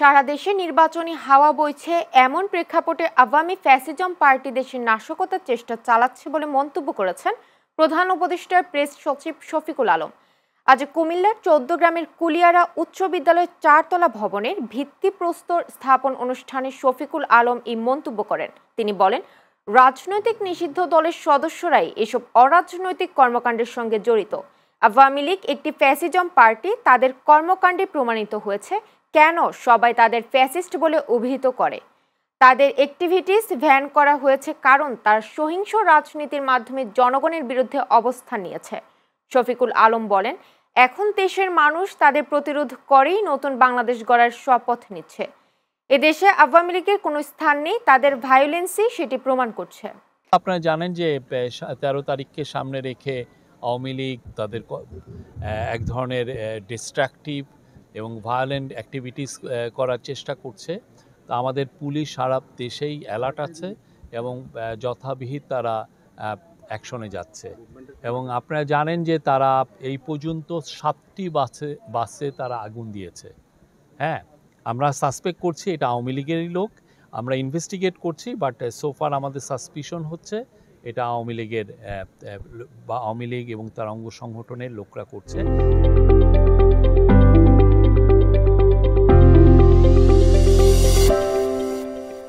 সারা দেশে নির্বাচনী হাওয়া বইছে এমন প্রেক্ষাপটে আওয়ামী ফ্যাসিজম পার্টি দেশের নাশকতার চেষ্টা চালাচ্ছে বলে মন্তব্য করেছেন প্রধান উপদেষ্টার প্রেস সচিব শফিকুল আলম। আজ কুমিল্লার ১৪ গ্রামের কুলিয়ারা উচ্চ বিদ্যালয়ের ৪তলা ভবনের ভিত্তিপ্রস্তর স্থাপন অনুষ্ঠানে শফিকুল আলম এই মন্তব্য করেন। তিনি বলেন, রাজনৈতিক নিষিদ্ধ দলের সদস্যরাই এসব অরাজনৈতিক কর্মকাণ্ডের সঙ্গে জড়িত। আওয়ামী লীগ একটি ফ্যাসিজম পার্টি, তাদের কর্মকাণ্ডে প্রমাণিত হয়েছে কেন সবাই তাদের ফ্যাসিস্ট বলে অভিহিত করে। তাদের অ্যাক্টিভিটিস ভ্যান করা হয়েছে কারণ তারা সহিংস রাজনীতির মাধ্যমে জনগণের বিরুদ্ধে অবস্থান নিয়েছে। শফিকুল আলম বলেন, এখন দেশের মানুষ তাদের প্রতিরোধ করেই নতুন বাংলাদেশ গড়ার শপথ নিচ্ছে। এদেশে আওয়ামী লীগের কোনো স্থান নেই, তাদের ভায়োলেন্সই সেটি প্রমাণ করছে। আপনারা জানেন যে 13 তারিখকে সামনে রেখে আওয়ামী লীগ তাদের এক ধরনের ডিস্ট্রাকটিভ এবং ভায়োলেন্ট অ্যাক্টিভিটিস করার চেষ্টা করছে। তো আমাদের পুলিশ সারা দেশেই অ্যালার্ট আছে এবং যথাবিহিত তারা অ্যাকশনে যাচ্ছে। এবং আপনারা জানেন যে তারা এই পর্যন্ত 7টি বাসে তারা আগুন দিয়েছে। হ্যাঁ, আমরা সাসপেক্ট করছি এটা আওয়ামী লীগেরই লোক, আমরা ইনভেস্টিগেট করছি, বাট সোফার আমাদের সাসপিশন হচ্ছে এটা আওয়ামী লীগের বা আওয়ামী লীগ এবং তার অঙ্গ সংগঠনের লোকরা করছে।